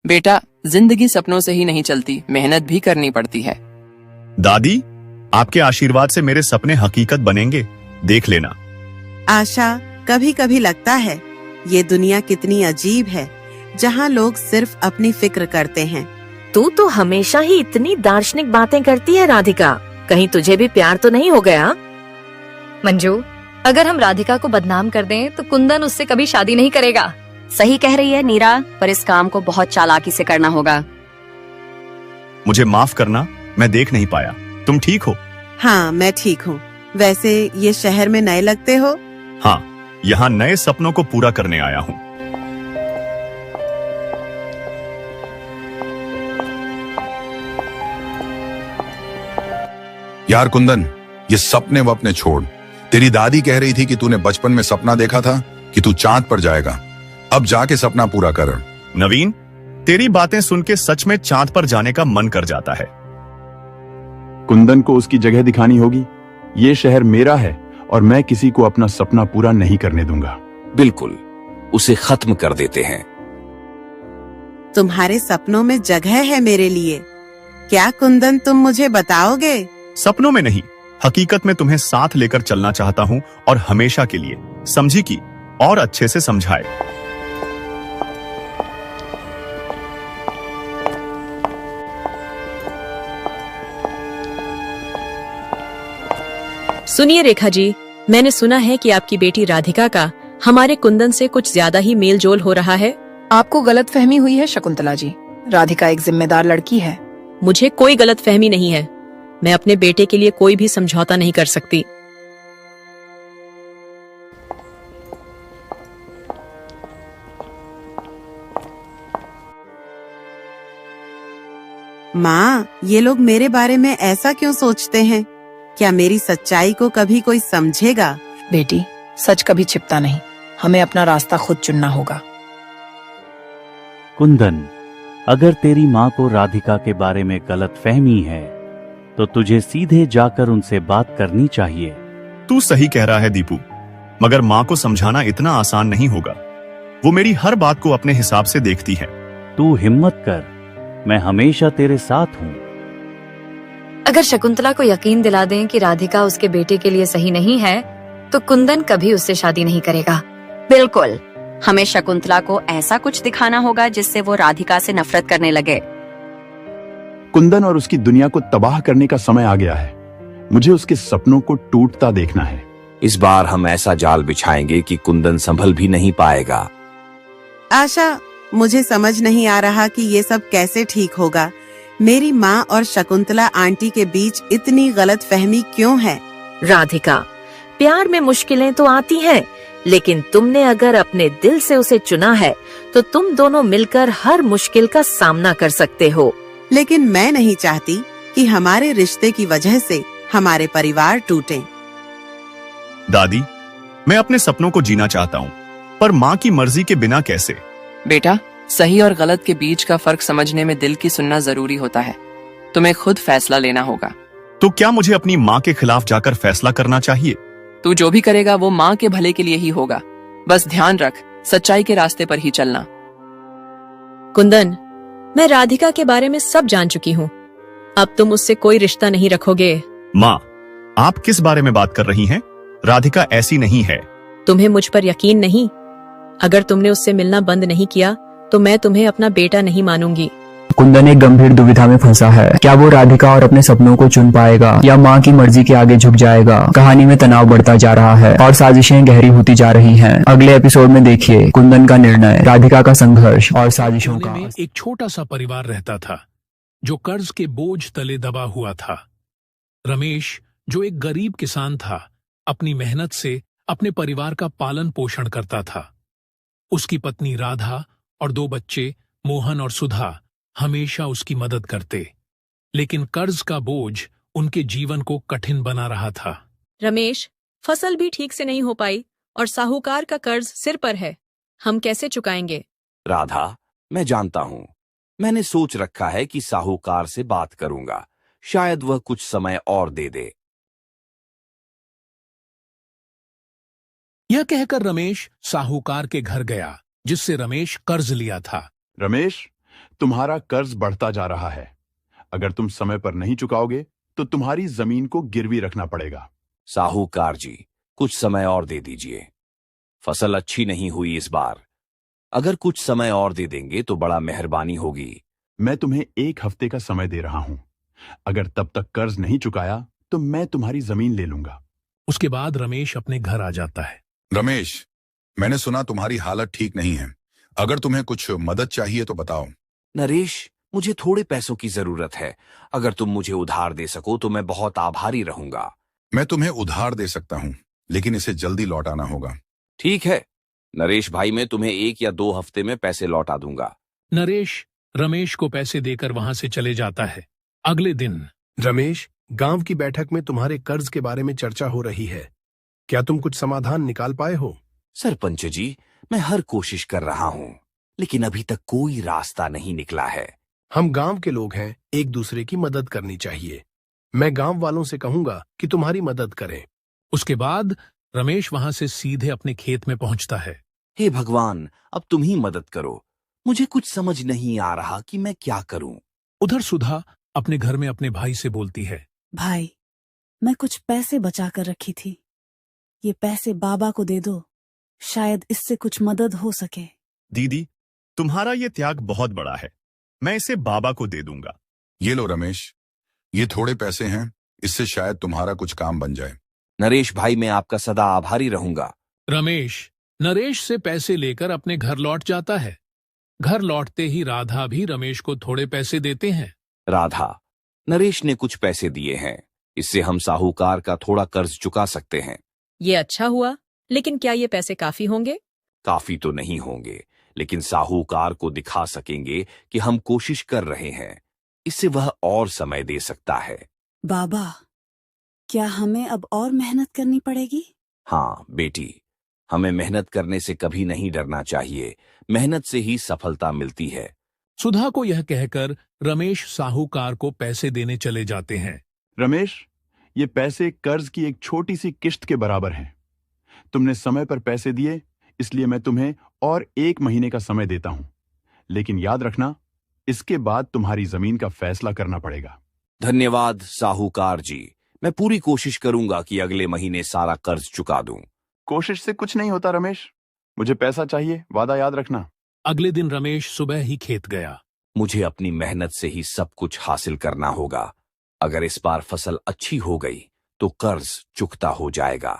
बेटा, जिंदगी सपनों से ही नहीं चलती, मेहनत भी करनी पड़ती है। दादी, आपके आशीर्वाद से मेरे सपने हकीकत बनेंगे, देख लेना। आशा, कभी कभी लगता है ये दुनिया कितनी अजीब है, जहाँ लोग सिर्फ अपनी फिक्र करते हैं। तू तो हमेशा ही इतनी दार्शनिक बातें करती है राधिका, कहीं तुझे भी प्यार तो नहीं हो गया? मंजू, अगर हम राधिका को बदनाम कर दें तो कुंदन उससे कभी शादी नहीं करेगा। सही कह रही है नीरा, पर इस काम को बहुत चालाकी से करना होगा। मुझे माफ करना, मैं देख नहीं पाया। तुम ठीक हो? हाँ, मैं ठीक हूँ। वैसे ये शहर में नए लगते हो? हाँ, यहाँ नए सपनों को पूरा करने आया हूँ। यार कुंदन, ये सपने वपने छोड़। तेरी दादी कह रही थी कि तूने बचपन में सपना देखा था कि तू चांद पर जाएगा। अब जाके सपना पूरा कर। नवीन, तेरी बातें सुन के सच में चांद पर जाने का मन कर जाता है। कुंदन को उसकी जगह दिखानी होगी। ये शहर मेरा है और मैं किसी को अपना सपना पूरा नहीं करने दूंगा। बिल्कुल, उसे खत्म कर देते हैं। तुम्हारे सपनों में जगह है मेरे लिए। क्या कुंदन, तुम मुझे बताओगे? सपनों में नहीं, हकीकत में तुम्हें साथ लेकर चलना चाहता हूँ, और हमेशा के लिए। समझी कि और अच्छे से समझाए। सुनिए रेखा जी, मैंने सुना है कि आपकी बेटी राधिका का हमारे कुंदन से कुछ ज्यादा ही मेल जोल हो रहा है। आपको गलतफहमी हुई है शकुंतला जी। राधिका एक जिम्मेदार लड़की है। मुझे कोई गलतफहमी नहीं है। मैं अपने बेटे के लिए कोई भी समझौता नहीं कर सकती। माँ, ये लोग मेरे बारे में ऐसा क्यों सोचते हैं? क्या मेरी सच्चाई को कभी कोई समझेगा? बेटी, सच कभी छिपता नहीं। हमें अपना रास्ता खुद चुनना होगा। कुंदन, अगर तेरी माँ को राधिका के बारे में गलतफहमी है तो तुझे सीधे जाकर उनसे बात करनी चाहिए। तू सही कह रहा है दीपू, मगर माँ को समझाना इतना आसान नहीं होगा। वो मेरी हर बात को अपने हिसाब से देखती है। तू हिम्मत कर, मैं हमेशा तेरे साथ हूँ। अगर शकुंतला को यकीन दिला दें कि राधिका उसके बेटे के लिए सही नहीं है, तो कुंदन कभी उससे शादी नहीं करेगा। बिल्कुल, हमें शकुंतला को ऐसा कुछ दिखाना होगा जिससे वो राधिका से नफरत करने लगे। कुंदन और उसकी दुनिया को तबाह करने का समय आ गया है। मुझे उसके सपनों को टूटता देखना है। इस बार हम ऐसा जाल बिछाएंगे कि कुंदन संभल भी नहीं पाएगा। आशा, मुझे समझ नहीं आ रहा कि ये सब कैसे ठीक होगा। मेरी माँ और शकुंतला आंटी के बीच इतनी गलतफहमी क्यों है? राधिका, प्यार में मुश्किलें तो आती हैं, लेकिन तुमने अगर अपने दिल से उसे चुना है तो तुम दोनों मिलकर हर मुश्किल का सामना कर सकते हो। लेकिन मैं नहीं चाहती कि हमारे रिश्ते की वजह से हमारे परिवार टूटे। दादी, मैं अपने सपनों को जीना चाहता हूँ, पर माँ की मर्जी के बिना कैसे? बेटा, सही और गलत के बीच का फर्क समझने में दिल की सुनना जरूरी होता है। तुम्हें खुद फैसला लेना होगा। तो क्या मुझे अपनी माँ के खिलाफ जाकर फैसला करना चाहिए? तू जो भी करेगा वो माँ के भले के लिए ही होगा। बस ध्यान रख, सच्चाई के रास्ते पर ही चलना। कुंदन, मैं राधिका के बारे में सब जान चुकी हूँ। अब तुम उससे कोई रिश्ता नहीं रखोगे। माँ, आप किस बारे में बात कर रही हैं? राधिका ऐसी नहीं है। तुम्हें मुझ पर यकीन नहीं? अगर तुमने उससे मिलना बंद नहीं किया तो मैं तुम्हें अपना बेटा नहीं मानूंगी। कुंदन एक गंभीर दुविधा में फंसा है। क्या वो राधिका और अपने सपनों को चुन पाएगा या माँ की मर्जी के आगे झुक जाएगा? कहानी में तनाव बढ़ता जा रहा है और साजिशें गहरी होती जा रही हैं। अगले एपिसोड में देखिए कुंदन का निर्णय, राधिका का संघर्ष और साजिशों का। एक छोटा सा परिवार रहता था जो कर्ज के बोझ तले दबा हुआ था। रमेश, जो एक गरीब किसान था, अपनी मेहनत से अपने परिवार का पालन पोषण करता था। उसकी पत्नी राधा और 2 बच्चे मोहन और सुधा हमेशा उसकी मदद करते, लेकिन कर्ज का बोझ उनके जीवन को कठिन बना रहा था। रमेश, फसल भी ठीक से नहीं हो पाई और साहूकार का कर्ज सिर पर है। हम कैसे चुकाएंगे? राधा, मैं जानता हूँ। मैंने सोच रखा है कि साहूकार से बात करूंगा। शायद वह कुछ समय और दे दे। यह कहकर रमेश साहूकार के घर गया, जिससे रमेश कर्ज लिया था। रमेश, तुम्हारा कर्ज बढ़ता जा रहा है। अगर तुम समय पर नहीं चुकाओगे तो तुम्हारी जमीन को गिरवी रखना पड़ेगा। साहूकार जी, कुछ समय और दे दीजिए। फसल अच्छी नहीं हुई इस बार। अगर कुछ समय और दे देंगे तो बड़ा मेहरबानी होगी। मैं तुम्हें 1 हफ्ते का समय दे रहा हूं। अगर तब तक कर्ज नहीं चुकाया तो मैं तुम्हारी जमीन ले लूंगा। उसके बाद रमेश अपने घर आ जाता है। रमेश, मैंने सुना तुम्हारी हालत ठीक नहीं है। अगर तुम्हें कुछ मदद चाहिए तो बताओ। नरेश, मुझे थोड़े पैसों की जरूरत है। अगर तुम मुझे उधार दे सको तो मैं बहुत आभारी रहूंगा। मैं तुम्हें उधार दे सकता हूँ, लेकिन इसे जल्दी लौटाना होगा। ठीक है नरेश भाई, मैं तुम्हें 1 या 2 हफ्ते में पैसे लौटा दूंगा। नरेश रमेश को पैसे देकर वहां से चले जाता है। अगले दिन रमेश, गांव की बैठक में तुम्हारे कर्ज के बारे में चर्चा हो रही है। क्या तुम कुछ समाधान निकाल पाए हो? सरपंच जी, मैं हर कोशिश कर रहा हूँ, लेकिन अभी तक कोई रास्ता नहीं निकला है। हम गांव के लोग हैं, एक दूसरे की मदद करनी चाहिए। मैं गांव वालों से कहूंगा कि तुम्हारी मदद करें। उसके बाद रमेश वहां से सीधे अपने खेत में पहुंचता है। हे भगवान, अब तुम ही मदद करो। मुझे कुछ समझ नहीं आ रहा कि मैं क्या करूं। उधर सुधा अपने घर में अपने भाई से बोलती है। भाई, मैं कुछ पैसे बचा कर रखी थी। ये पैसे बाबा को दे दो, शायद इससे कुछ मदद हो सके। दीदी, तुम्हारा ये त्याग बहुत बड़ा है। मैं इसे बाबा को दे दूंगा। ये लो रमेश, ये थोड़े पैसे हैं, इससे शायद तुम्हारा कुछ काम बन जाए। नरेश भाई, मैं आपका सदा आभारी रहूंगा। रमेश नरेश से पैसे लेकर अपने घर लौट जाता है। घर लौटते ही राधा भी रमेश को थोड़े पैसे देते हैं। राधा, नरेश ने कुछ पैसे दिए हैं, इससे हम साहूकार का थोड़ा कर्ज चुका सकते हैं। ये अच्छा हुआ, लेकिन क्या ये पैसे काफी होंगे? काफी तो नहीं होंगे, लेकिन साहूकार को दिखा सकेंगे कि हम कोशिश कर रहे हैं। इससे वह और समय दे सकता है। बाबा, क्या हमें अब और मेहनत करनी पड़ेगी? हाँ बेटी, हमें मेहनत करने से कभी नहीं डरना चाहिए। मेहनत से ही सफलता मिलती है। सुधा को यह कहकर रमेश साहूकार को पैसे देने चले जाते हैं। रमेश, ये पैसे कर्ज की एक छोटी सी किश्त के बराबर हैं। तुमने समय पर पैसे दिए, इसलिए मैं तुम्हें और 1 महीने का समय देता हूं। लेकिन याद रखना, इसके बाद तुम्हारी जमीन का फैसला करना पड़ेगा। धन्यवाद साहूकार जी, मैं पूरी कोशिश करूंगा कि अगले महीने सारा कर्ज चुका दूं। कोशिश से कुछ नहीं होता रमेश, मुझे पैसा चाहिए, वादा याद रखना। अगले दिन रमेश सुबह ही खेत गया। मुझे अपनी मेहनत से ही सब कुछ हासिल करना होगा। अगर इस बार फसल अच्छी हो गई तो कर्ज चुकता हो जाएगा।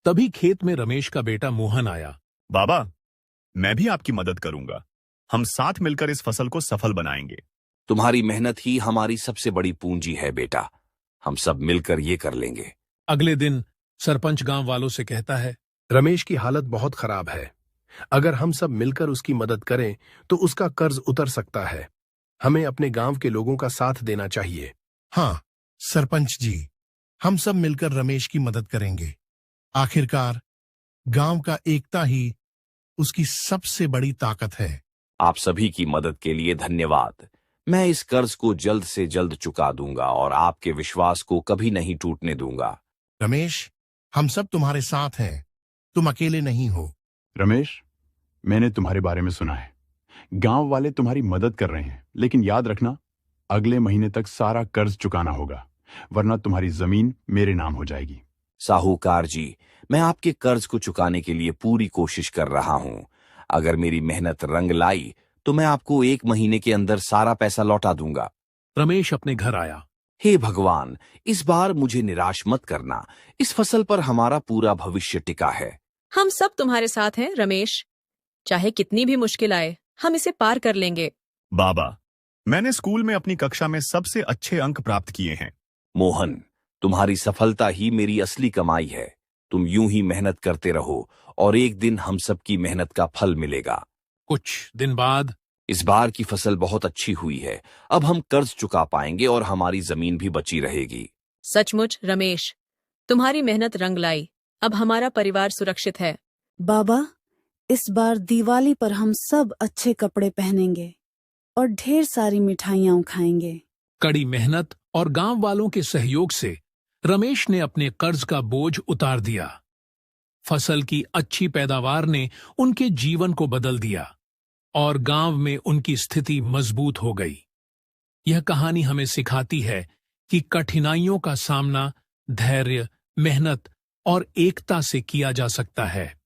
तभी खेत में रमेश का बेटा मोहन आया। बाबा, मैं भी आपकी मदद करूंगा। हम साथ मिलकर इस फसल को सफल बनाएंगे। तुम्हारी मेहनत ही हमारी सबसे बड़ी पूंजी है बेटा। हम सब मिलकर ये कर लेंगे। अगले दिन सरपंच गांव वालों से कहता है, रमेश की हालत बहुत खराब है। अगर हम सब मिलकर उसकी मदद करें तो उसका कर्ज उतर सकता है। हमें अपने गांव के लोगों का साथ देना चाहिए। हाँ सरपंच जी, हम सब मिलकर रमेश की मदद करेंगे। आखिरकार गांव का एकता ही उसकी सबसे बड़ी ताकत है। आप सभी की मदद के लिए धन्यवाद। मैं इस कर्ज को जल्द से जल्द चुका दूंगा और आपके विश्वास को कभी नहीं टूटने दूंगा। रमेश, हम सब तुम्हारे साथ हैं, तुम अकेले नहीं हो। रमेश, मैंने तुम्हारे बारे में सुना है। गांव वाले तुम्हारी मदद कर रहे हैं, लेकिन याद रखना, अगले महीने तक सारा कर्ज चुकाना होगा, वरना तुम्हारी जमीन मेरे नाम हो जाएगी। साहूकार जी, मैं आपके कर्ज को चुकाने के लिए पूरी कोशिश कर रहा हूं। अगर मेरी मेहनत रंग लाई तो मैं आपको 1 महीने के अंदर सारा पैसा लौटा दूंगा। रमेश अपने घर आया। हे भगवान, इस बार मुझे निराश मत करना। इस फसल पर हमारा पूरा भविष्य टिका है। हम सब तुम्हारे साथ हैं रमेश। चाहे कितनी भी मुश्किल आए, हम इसे पार कर लेंगे। बाबा, मैंने स्कूल में अपनी कक्षा में सबसे अच्छे अंक प्राप्त किए हैं। मोहन, तुम्हारी सफलता ही मेरी असली कमाई है। तुम यूं ही मेहनत करते रहो और एक दिन हम सबकी मेहनत का फल मिलेगा। कुछ दिन बाद इस बार की फसल बहुत अच्छी हुई है। अब हम कर्ज चुका पाएंगे और हमारी जमीन भी बची रहेगी। सचमुच रमेश, तुम्हारी मेहनत रंग लाई। अब हमारा परिवार सुरक्षित है। बाबा, इस बार दिवाली पर हम सब अच्छे कपड़े पहनेंगे और ढेर सारी मिठाइयाँ खाएंगे। कड़ी मेहनत और गांव वालों के सहयोग से रमेश ने अपने कर्ज का बोझ उतार दिया। फसल की अच्छी पैदावार ने उनके जीवन को बदल दिया। और गांव में उनकी स्थिति मजबूत हो गई। यह कहानी हमें सिखाती है कि कठिनाइयों का सामना धैर्य, मेहनत और एकता से किया जा सकता है।